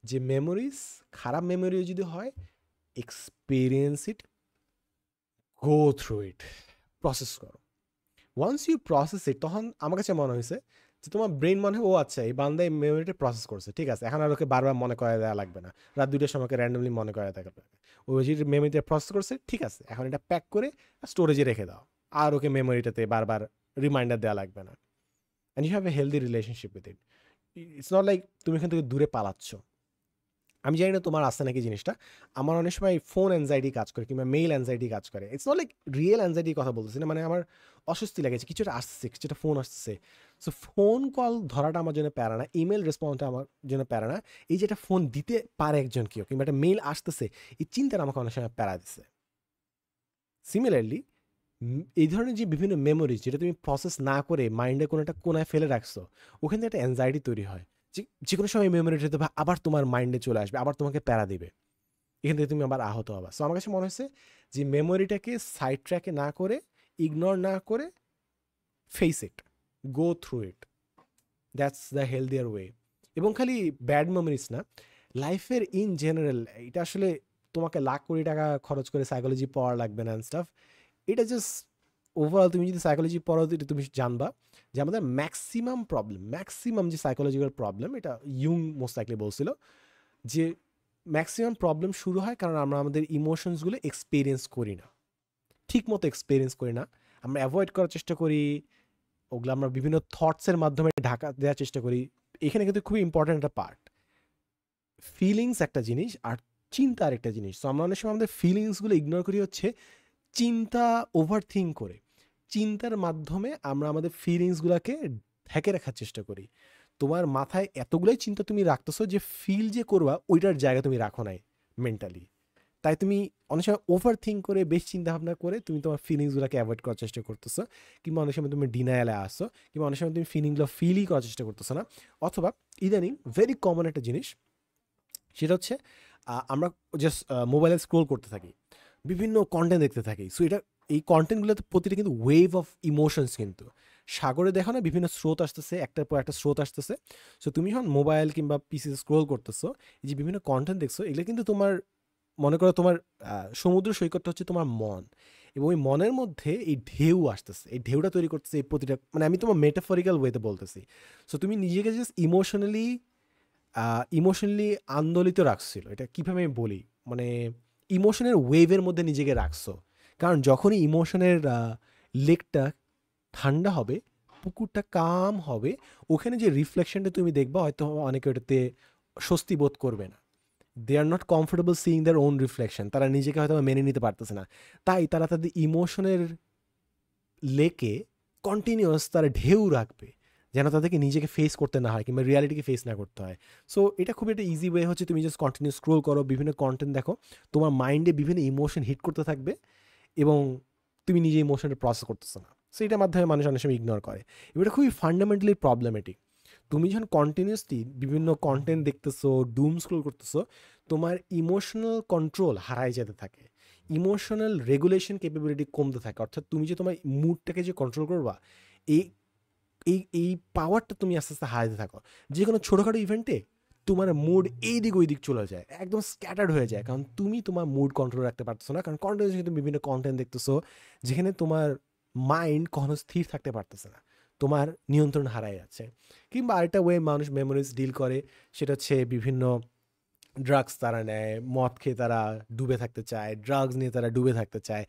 যে মেমোরিজ, খারাপ মেমোরিও যদি হয়, এক্সপিরিয়েন্স ইট, গো থ্রু ইট, প্রসেস করো। ওয়ান্স ইউ প্রসেস ইট, তখন আমার কাছে মনে হয়েছে যে তোমার ব্রেন মনে হয় ও আচ্ছা এই বান্দা এই মেমোরিটা প্রসেস করছে, ঠিক আছে, এখন আর ওকে বারবার মনে করায় দেওয়া লাগবে না, রাত 2টার সময়কে র্যান্ডমলি মনে করায় দেওয়া লাগবে। ও যে মেমোরিটা প্রসেস করছে, ঠিক আছে, এখন এটা প্যাক করে স্টোরেজে রেখে দাও, আর ওকে মেমোরিটাতে বারবার রিমাইন্ডার দেওয়া লাগবে না। And you have a healthy relationship with it. It's not like তুমি এখান থেকে দূরে পালাচ্ছ। আমি জানি না তোমার আছে নাকি জিনিসটা, আমার অনেক সময় ফোন অ্যাংজাইটি কাজ করে, কিংবা মেইল অ্যাংজাইটি কাজ করে। ইটস নট লাইক রিয়েল অ্যাংজাইটির কথা বলতেছি না, মানে আমার অস্বস্তি লাগেছে, কিছুটা আসছে, কিছুটা ফোন আসছে। সো ফোন কল ধরাটা আমার জন্য প্যারা না, ইমেল রেসপন্সটা আমার জন্য প্যারা না, এই যেটা ফোন দিতে পারে একজন কেউ, কিংবা একটা মেইল আসতেছে, এই চিন্তাটা আমাকে অনেক সময় প্যারা দিচ্ছে। সিমিলারলি এই ধরনের যে বিভিন্ন মেমোরিজ, যেটা তুমি প্রসেস না করে মাইন্ডে কোনো একটা কোনায় ফেলে রাখছো, ওখান থেকে একটা অ্যাংজাইটি তৈরি হয়, যে কোনো সময় মেমোরিটা আবার তোমার মাইন্ডে চলে আসবে, আবার তোমাকে প্যারা দিবে, এখান থেকে তুমি আবার আহত হবা। সো আমার কাছে মনে হয়েছে যে মেমোরিটাকে সাইড ট্র্যাকে না করে, ইগনোর না করে, face it, go through it, that's the healthier way. এবং খালি ব্যাড মেমোরিজ না, লাইফের ইন জেনারেল, এটা আসলে তোমাকে লাখ কোটি টাকা খরচ করে সাইকোলজি পড়া লাগবে না অ্যান্ড স্টাফ। এটা জাস্ট ওভারঅল তুমি যদি সাইকোলজি পড়ো, এটা তুমি জানবা যে আমাদের ম্যাক্সিমাম যে সাইকোলজিক্যাল প্রবলেম, এটা ইউং মোস্ট লাইকলি বলছিল যে ম্যাক্সিমাম প্রবলেম শুরু হয় কারণ আমরা আমাদের ইমোশনসগুলো এক্সপিরিয়েন্স করি না, ঠিক মতো এক্সপিরিয়েন্স করি না, আমরা অ্যাভয়েড করার চেষ্টা করি, ওগুলো আমরা বিভিন্ন থটসের মাধ্যমে ঢাকা দেওয়ার চেষ্টা করি। এখানে কিন্তু খুবই ইম্পর্ট্যান্ট একটা পার্ট, ফিলিংস একটা জিনিস আর চিন্তা আর একটা জিনিস। তো আমরা অনেক সময় আমাদের ফিলিংসগুলো ইগনোর করি, হচ্ছে চিন্তা ওভার থিঙ্ক করে, চিন্তার মাধ্যমে আমরা আমাদের ফিলিংসগুলোকে ঢেকে রাখার চেষ্টা করি। তোমার মাথায় এতগুলোই চিন্তা তুমি রাখতেছো যে ফিল যে করবা ওইটার জায়গা তুমি রাখো নাই মেন্টালি, তাই তুমি অনেক সময় ওভার থিঙ্ক করে, বেশ চিন্তা ভাবনা করে তুমি তোমার ফিলিংসগুলোকে অ্যাভয়েড করার চেষ্টা করতেছো, কিংবা অনেক সময় তুমি ডিনায়ালে আসছো, কিংবা অনেক সময় তুমি ফিলিংগুলো ফিলই করার চেষ্টা করতেছো না। অথবা ইদানিং ভেরি কমন একটা জিনিস, সেটা হচ্ছে আমরা জাস্ট মোবাইলে স্ক্রোল করতে থাকি, বিভিন্ন কন্টেন্ট দেখতে থাকি। সো এটা এই কন্টেন্টগুলোতে প্রতিটা কিন্তু ওয়েভ অফ ইমোশনস, কিন্তু সাগরে দেখো না বিভিন্ন স্রোত আসতেছে, একটার পর একটা স্রোত আসতেছে। সো তুমি যখন মোবাইল কিংবা পিসিতে স্ক্রোল করতেছো, এই যে বিভিন্ন কন্টেন্ট দেখছো, এগুলো কিন্তু তোমার, মনে করো তোমার সমুদ্র সৈকতটা হচ্ছে তোমার মন, এবং ওই মনের মধ্যে এই ঢেউ আসতেছে, এই ঢেউটা তৈরি করতেছে এই প্রতিটা, মানে আমি তোমার মেটাফরিক্যাল ওয়েতে বলতেছি। সো তুমি নিজেকে জাস্ট ইমোশনালি আন্দোলিত রাখছিল, এটা কীভাবে আমি বলি, মানে ইমোশনের ওয়েভের মধ্যে নিজেকে রাখছো, কারণ যখনই ইমোশনের লেকটা ঠান্ডা হবে, পুকুরটা কাম হবে, ওখানে যে রিফ্লেকশনটা তুমি দেখবা হয়তো অনেকে ওটাতে স্বস্তি বোধ করবে না। They are not comfortable seeing their own reflection, তারা নিজেকে হয়তো মেনে নিতে পারতেছে না, তাই তারা তাদের ইমোশনের লেকে কন্টিনিউয়াস তারা ঢেউ রাখবে, যেন তাদেরকে নিজেকে ফেস করতে না হয় কিংবা রিয়ালিটিকে ফেস না করতে হয়। সো এটা খুব একটা ইজি ওয়ে হচ্ছে, তুমি জাস্ট কন্টিনিউ স্ক্রোল করো, বিভিন্ন কন্টেন্ট দেখো, তোমার মাইন্ডে বিভিন্ন ইমোশন হিট করতে থাকবে এবং তুমি নিজে ইমোশনটা প্রসেস করতেছো না। সো এটার মাধ্যমে মানুষ অনেক সময় ইগনোর করে। এটা খুবই ফান্ডামেন্টালি প্রবলেমেটিক। তুমি যখন কন্টিনিউসলি বিভিন্ন কন্টেন্ট দেখতেছো, ডুম স্ক্রোল করতেছো, তোমার ইমোশনাল কন্ট্রোল হারায় যেতে থাকে, ইমোশনাল রেগুলেশন ক্যাপাবিলিটি কমতে থাকে। অর্থাৎ তুমি যে তোমার মুডটাকে যে কন্ট্রোল করবা, এই এই পাওয়ারটা তুমি আস্তে আস্তে হারাতে থাকো। যে কোনো ছোটোখাটো ইভেন্টে তোমার মুড এই দিক ওই দিক চলে যায়, একদম স্ক্যাটার্ড হয়ে যায়, কারণ তুমি তোমার মুড কন্ট্রোল রাখতে পারতেছো না। কারণ কন্টেন্ট তুমি বিভিন্ন কন্টেন্ট দেখতেছো যেখানে তোমার মাইন্ড কখনো স্থির থাকতে পারতেছে না, তোমার নিয়ন্ত্রণ হারায় যাচ্ছে। কিংবা আরেকটা ওয়ে মানুষ মেমোরিজ ডিল করে, সেটা হচ্ছে বিভিন্ন ড্রাগস তারা নেয়, মদ খেয়ে তারা ডুবে থাকতে চায়, ড্রাগস নিয়ে তারা ডুবে থাকতে চায়।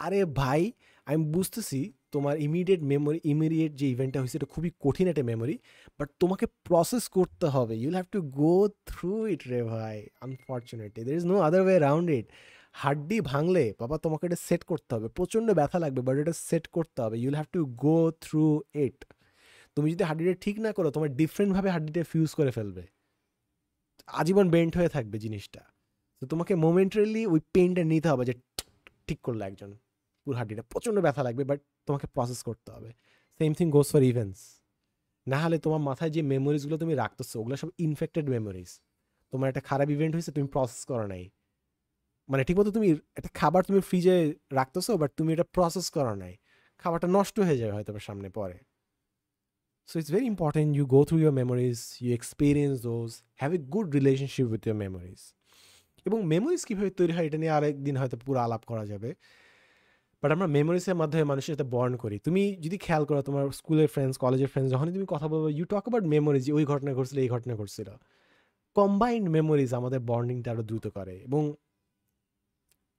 আরে ভাই, আমি বুঝতেছি তোমার ইমিডিয়েট যে ইভেন্টটা হয়েছে এটা খুবই কঠিন একটা মেমোরি, বাট তোমাকে প্রসেস করতে হবে, you'll have to go through it রে ভাই। Unfortunately there is no other way around it. হাড্ডি ভাঙলে বাবা তোমাকে এটা সেট করতে হবে, প্রচণ্ড ব্যথা লাগবে, বাট এটা সেট করতে হবে, you'll have to go through ইট। তুমি যদি হাড্ডিটা ঠিক না করো, তোমার ডিফারেন্টভাবে হাড্ডিটা ফিউজ করে ফেলবে, আজীবন বেন্ট হয়ে থাকবে জিনিসটা। তো তোমাকে মোমেন্টারিলি ওই পেইনটা নিতে হবে, যে ঠিক করলো একজন, পুরো হাড্ডিটা প্রচণ্ড ব্যথা লাগবে, বাট তোমাকে প্রসেস করতে হবে। Same thing goes for events. না হলে তোমার মাথায় যে মেমোরিজগুলো তুমি রাখতেছো ওগুলো সব ইনফেক্টেড মেমোরিজ। তোমার একটা খারাপ ইভেন্ট হয়েছে, তুমি প্রসেস করো নাই, মানে ঠিকমতো তুমি একটা খাবার তুমি ফ্রিজে রাখতেছো, বাট তুমি এটা প্রসেস করো নাই, খাবারটা নষ্ট হয়ে যাবে হয়তো সামনে পরে। So it's very important you go through your memories, you experience those, have a good relationship with your memories. এবং মেমোরিজ কীভাবে তৈরি হয় এটা নিয়ে আরেকদিন হয়তো পুরো আলাপ করা যাবে, বাট আমরা মেমোরিজের মাধ্যমে মানুষের সাথে বন্ড করি। তুমি যদি খেয়াল করো তোমার স্কুলের ফ্রেন্ডস, কলেজের ফ্রেন্ডস, যখনই তুমি কথা বলবো, ইউ টক অ্যাবাউট মেমোরিজ, ওই ঘটনা ঘটছিল, এই ঘটনা ঘটছিল। কম্বাইন্ড মেমোরিজ আমাদের বন্ডিংটা আরও দ্রুত করে। এবং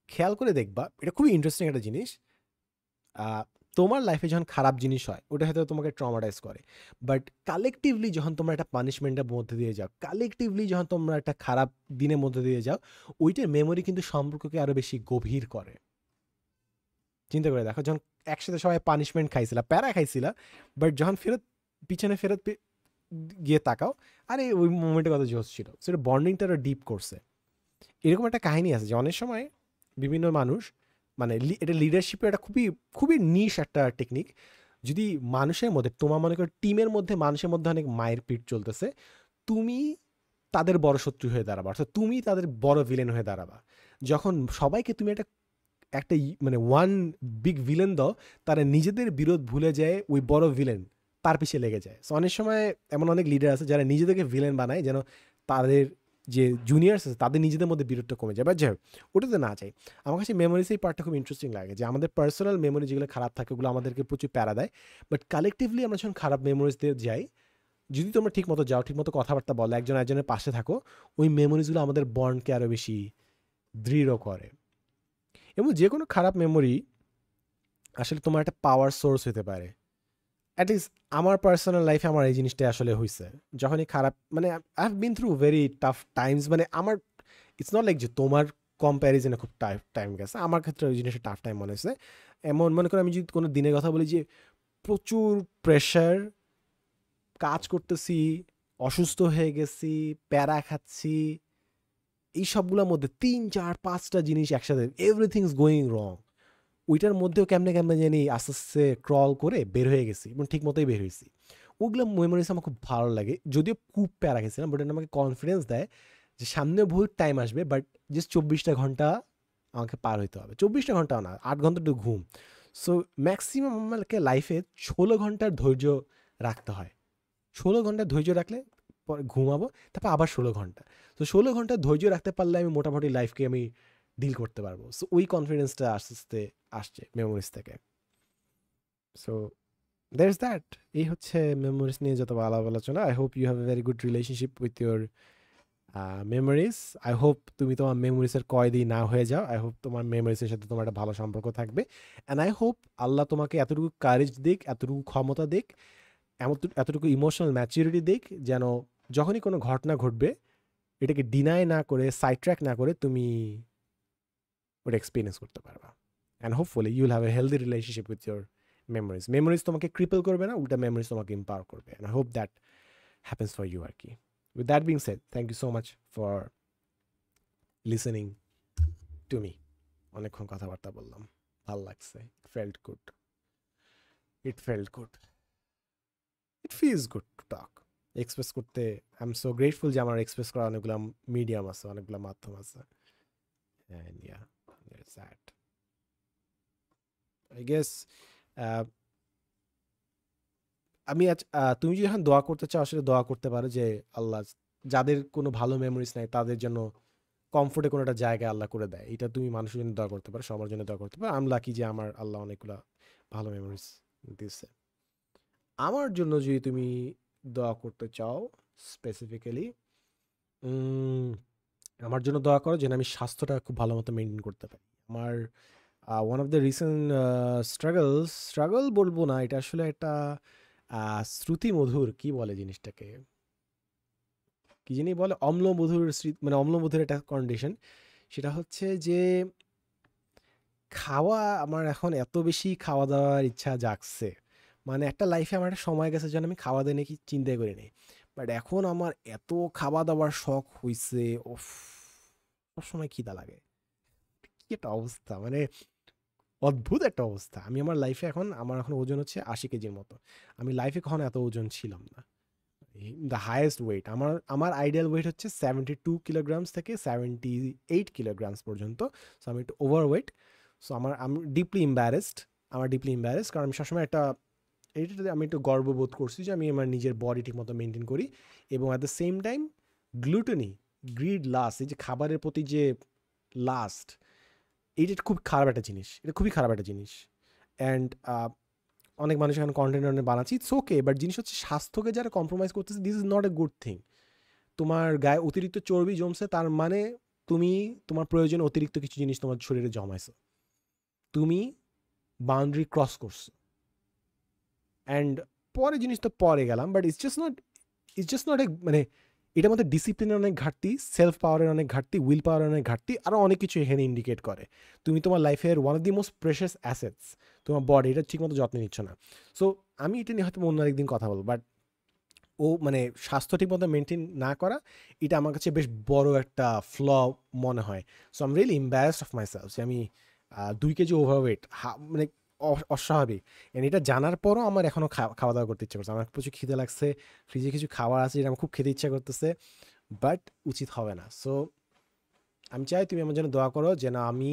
খেয়াল করে দেখবা, এটা খুবই ইন্টারেস্টিং একটা জিনিস, তোমার লাইফে যখন খারাপ জিনিস হয় ওটা হয়তো তোমাকে ট্রমাটাইজ করে, বাট কালেকটিভলি যখন তোমরা একটা পানিশমেন্টের মধ্যে দিয়ে যাও, কালেকটিভলি যখন তোমরা একটা খারাপ দিনের মধ্যে দিয়ে যাও, ওইটার মেমোরি কিন্তু সম্পর্ককে আরও বেশি গভীর করে। চিন্তা করে দেখো, যখন একসাথে সবাই পানিশমেন্ট খাইছিলা, প্যারা খাইছিলা, বাট যখন পিছনে ফেরত গিয়ে তাকাও, আরে ওই মোমেন্টের কথা জোশ ছিল, সেটা বন্ডিংটা আরও ডিপ করছে। এরকম একটা কাহিনী আছে যে অনেক সময় বিভিন্ন মানুষ, মানে এটা লিডারশিপের একটা খুবই খুবই নিশ একটা টেকনিক। যদি মানুষের মধ্যে, তোমার মনে করো টিমের মধ্যে মানুষের মধ্যে অনেক মায়ের পিট চলতেছে, তুমি তাদের বড় শত্রু হয়ে দাঁড়াবা, অর্থাৎ তুমি তাদের বড় ভিলেন হয়ে দাঁড়াবা। যখন সবাইকে তুমি একটা একটা মানে ওয়ান বিগ ভিলেন দাও, তারা নিজেদের বিরোধ ভুলে যায়, ওই বড় ভিলেন তার পিছিয়ে লেগে যায়। সো অনেক সময় এমন অনেক লিডার আছে যারা নিজেদেরকে ভিলেন বানায়, যেন তাদের যে জুনিয়র্স আছে তাদের নিজেদের মধ্যে বিরোধটা কমে যায়। বা যাই হোক, ওটাতে না চাই। আমার কাছে মেমোরিজ এই পার্টটা খুব ইন্টারেস্টিং লাগে, যে আমাদের পার্সোনাল মেমোরি যেগুলো খারাপ থাকে ওগুলো আমাদেরকে প্রচুর প্যারা দেয়, বাট কালেকটিভলি আমরা যখন খারাপ মেমোরিজ দিয়ে যাই, যদি তোমরা ঠিক মতো যাও, ঠিক মতো কথাবার্তা বলো, একজন একজনের পাশে থাকো, ওই মেমোরিজগুলো আমাদের বন্ডকে আরও বেশি দৃঢ় করে। এবং যে কোনো খারাপ মেমোরি আসলে তোমার একটা পাওয়ার সোর্স হতে পারে। অ্যাটলিস্ট আমার পার্সোনাল লাইফে আমার এই জিনিসটা আসলে হয়েছে, যখনই খারাপ, মানে I have been through very tough Times, মানে আমার ইটস নট লাইক যে তোমার কম্প্যারিজনে খুব টাফ টাইম গেছে, আমার ক্ষেত্রে ওই জিনিসটা টাফ টাইম মনে হয়েছে। এমন মনে করো আমি যদি কোনো দিনের কথা বলি, যে প্রচুর প্রেশার, কাজ করতেছি, অসুস্থ হয়ে গেছি, প্যারা খাচ্ছি, এই সবগুলোর মধ্যে 3 4 5টা জিনিস একসাথে, এভরিথিং ইজ গোয়িং রং, ওইটার মধ্যেও কেমনে কেমনে জানি আস্তে আস্তে ক্রল করে বের হয়ে গেছি এবং ঠিক মতোই বের হয়েছি। ওগুলো মেমোরিজ আমার খুব ভালো লাগে, যদিও খুব প্যারা গেছিলাম, বাট এটা আমাকে কনফিডেন্স দেয় যে সামনে বহুত টাইম আসবে, বাট জাস্ট 24টা ঘন্টা আমাকে পার হইতে হবে। 24টা ঘন্টাও না, 8 ঘন্টা একটু ঘুম। সো ম্যাক্সিমাম আমাকে লাইফে 16 ঘন্টার ধৈর্য রাখতে হয়। 16 ঘন্টা ধৈর্য রাখলে পরে ঘুমাবো, তারপর আবার 16 ঘন্টা। তো 16 ঘন্টা ধৈর্য রাখতে পারলে আমি মোটামুটি লাইফকে আমি ডিল করতে পারবো। সো ওই কনফিডেন্সটা আস্তে আস্তে আসছে মেমোরিজ থেকে। So that's that. এই হচ্ছে মেমোরিজ নিয়ে যত আলাপ আলোচনা। I hope you have a very good relationship with your memories. I hope তুমি তোমার মেমোরিজের কয়েদি না হয়ে যাও। আই হোপ তোমার মেমোরিজের সাথে তোমার একটা ভালো সম্পর্ক থাকবে। অ্যান্ড আই হোপ আল্লাহ তোমাকে এতটুকু কারেজ দিক, এতটুকু ক্ষমতা দিক, এতটুকু ইমোশনাল ম্যাচুরিটি দিক যেন যখনই কোনো ঘটনা ঘটবে এটাকে ডিনাই না করে সাইড ট্র্যাক না করে তুমি ওটা এক্সপিরিয়েন্স করতে পারবা। And hopefully you'll have a healthy relationship with your memories তোমাকে ক্রিপল করবে না, উল্টা মেমোরিজ তোমাকে এম্পাওয়ার করবে। And I hope that happens for you আর কি। With that being said, thank you so much for listening to me. অনেকক্ষণ কথাবার্তা বললাম, ভাল লাগছে, it felt good, it feels good to talk. Express করতে আই এম সো গ্রেটফুল যে আমার এক্সপ্রেস করার অনেকগুলো মিডিয়াম আছে, অনেকগুলো মাধ্যম আছে। And yeah, there's that. I guess আমি আজ তুমি যদি এখন দোয়া করতে চাও আসলে দোয়া করতে পারো যে আল্লাহ যাদের কোনো ভালো মেমোরিজ নাই তাদের জন্য কমফোর্টে কোনো একটা জায়গা আল্লাহ করে দেয়। এটা তুমি মানুষের জন্য দোয়া করতে পারো, সবার জন্য দোয়া করতে পারো। আমি লাকি যে আমার আল্লাহ অনেকগুলো ভালো মেমোরিজ দিচ্ছে। আমার জন্য যদি তুমি দোয়া করতে চাও স্পেসিফিক্যালি, আমার জন্য দোয়া করো যেন আমি স্বাস্থ্যটা খুব ভালো মতো মেনটেন করতে পারি। আমার one of the recent struggle বলবো না, এটা আসলে একটা শ্রুতিমধুর, কি বলে জিনিসটাকে, কি জানি বলে, অম্লমধুর মানে অম্লমধুর একটা কন্ডিশন। সেটা হচ্ছে যে খাওয়া, আমার এখন এত বেশি খাওয়া দাওয়ার ইচ্ছা জাগছে। মানে একটা লাইফে আমার একটা সময় গেছে যেন আমি খাওয়া দাওয়া নিয়ে কি চিন্তাই করি নাই, বাট এখন আমার এত খাওয়া দাওয়ার শখ হইছে, ওফ, সবসময় খিদা লাগে। কি একটা অবস্থা, মানে অদ্ভুত একটা অবস্থা। আমি আমার লাইফে আমার এখন ওজন হচ্ছে 80 কেজির মতো। আমি লাইফে কখনো এত ওজন ছিলাম না। দ্য হায়েস্ট ওয়েট আমার আইডিয়াল ওয়েট হচ্ছে 72 কিলোগ্রামস থেকে 78 কিলোগ্রামস পর্যন্ত। সো আমি একটু ওভারওয়েট। সো আমি ডিপলি এম্বারেসড কারণ আমি সবসময় এইটাতে আমি একটু গর্ববোধ করছি যে আমি আমার নিজের বডি ঠিক মতো মেনটেন করি, এবং at the same time grid last, এই যে খাবারের প্রতি যে লাস্ট, এইটা খুব খারাপ একটা জিনিস, এটা খুবই খারাপ একটা জিনিস। অ্যান্ড অনেক মানুষ এখন কন্টেন্ট বানাচ্ছি, ইটস ওকে, বাট জিনিস হচ্ছে স্বাস্থ্যকে যারা কম্প্রোমাইজ করতেছে, this is not a good thing. তোমার গায়ে অতিরিক্ত চর্বি জমছে, তার মানে তুমি তোমার প্রয়োজনে অতিরিক্ত কিছু জিনিস তোমার শরীরে জমাইছো, তুমি বাউন্ডারি ক্রস করছো। অ্যান্ড পরে জিনিস তো পরে গেলাম, but it's just not a, মানে এটার মধ্যে ডিসিপ্লিনের অনেক ঘাটতি, সেলফ পাওয়ারের অনেক ঘাটতি, উইল পাওয়ারের অনেক ঘাটতি, আরও অনেক কিছু এখানে ইন্ডিকেট করে। তুমি তোমার লাইফের one of the most precious assets, তোমার বডি, এটা ঠিকমতো যত্ন নিচ্ছ না। সো আমি এটা নিয়ে হয়তো অন্য একদিন কথা বলবো, বাট মানে স্বাস্থ্য ঠিকমতো মেনটেন না করা, এটা আমার কাছে বেশ বড় একটা ফ্ল মনে হয়। So I am really embarrassed of my self যে আমি 2 কেজি ওভারওয়েট, মানে অস্বাভাবিক। এটা জানার পরও আমার এখনও খাওয়া দাওয়া করতে ইচ্ছা করছে, আমার প্রচুর খিদে লাগছে, ফ্রিজে কিছু খাবার আছে যেটা আমার খুব খেতে ইচ্ছা করতেছে, বাট উচিত হবে না। সো আমি চাই তুমি আমার জন্য দোয়া করো যেন আমি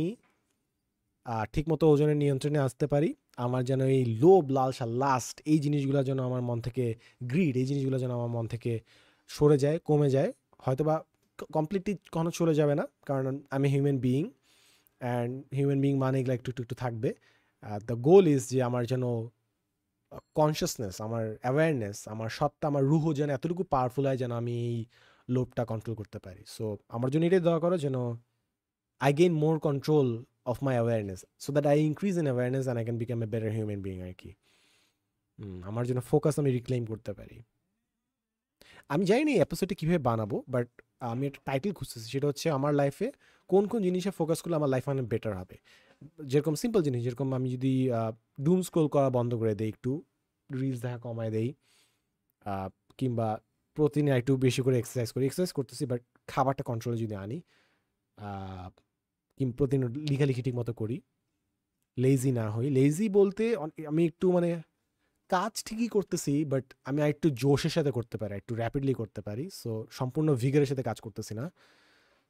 ঠিকমতো ওজনের নিয়ন্ত্রণে আসতে পারি। আমার যেন এই লোভ, লালসা, লাস্ট, এই জিনিসগুলো যেন আমার মন থেকে, এই জিনিসগুলো যেন আমার মন থেকে সরে যায়, কমে যায়। হয়তো বা কমপ্লিটলি কখনো চলে যাবে না, কারণ আমি human being, and human being মানে এগুলো একটু একটু থাকবে। দ্য গোল ইজ যে আমার যেন কনসিয়াসনেস, আমার অ্যাওয়ারনেস, আমার সত্তা, আমার রুহ যেন এতটুকু পাওয়ারফুল হয় যেন আমি এই লোভটা কন্ট্রোল করতে পারি। সো আমার জন্য এটাই দোয়া করো যেন I gain more control of my awareness so that I increase in awareness and I can become a better human being আর কি। আমার জন্য ফোকাস আমি রিক্লেইম করতে পারি। আমি জানি না এই এপিসোডটা কীভাবে বানাবো, বাট আমি একটা টাইটেল খুঁজতেছি, সেটা হচ্ছে আমার লাইফে কোন কোন জিনিসে ফোকাস করলে আমার লাইফ অনেক বেটার হবে। যেরকম সিম্পল জিনিস, যেরকম আমি যদি ডুম স্ক্রোল করা বন্ধ করে দেই, একটু রিলস দেখা কমায় দেই, কিংবা প্রতিদিন একটু বেশি করে এক্সারসাইজ করতেছি, বাট খাবারটা কন্ট্রোলে যদি আনি, কিংবা প্রতিদিন লিখালিখি ঠিক মতো করি, লেজি না হই। লেজি বলতে আমি একটু মানে কাজ ঠিকই করতেছি, বাট আমি একটু জোশের সাথে করতে পারি, একটু র্যাপিডলি করতে পারি। সো সম্পূর্ণ ভিগারের সাথে কাজ করতেছি না।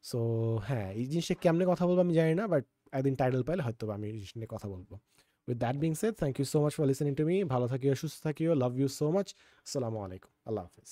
সো হ্যাঁ, এই জিনিসটা কেমনে কথা বলবো আমি জানি না, বাট একদিন টাইটেল পাইলে হয়তো আমি এই জিনিস নিয়ে কথা বলবো। With that being said, thank you so much for listening to me. ভালো থাকিও, সুস্থ থাকিও, লাভ ইউ সো মাচ। আসসালামু আলাইকুম, আল্লাহ হাফিজ।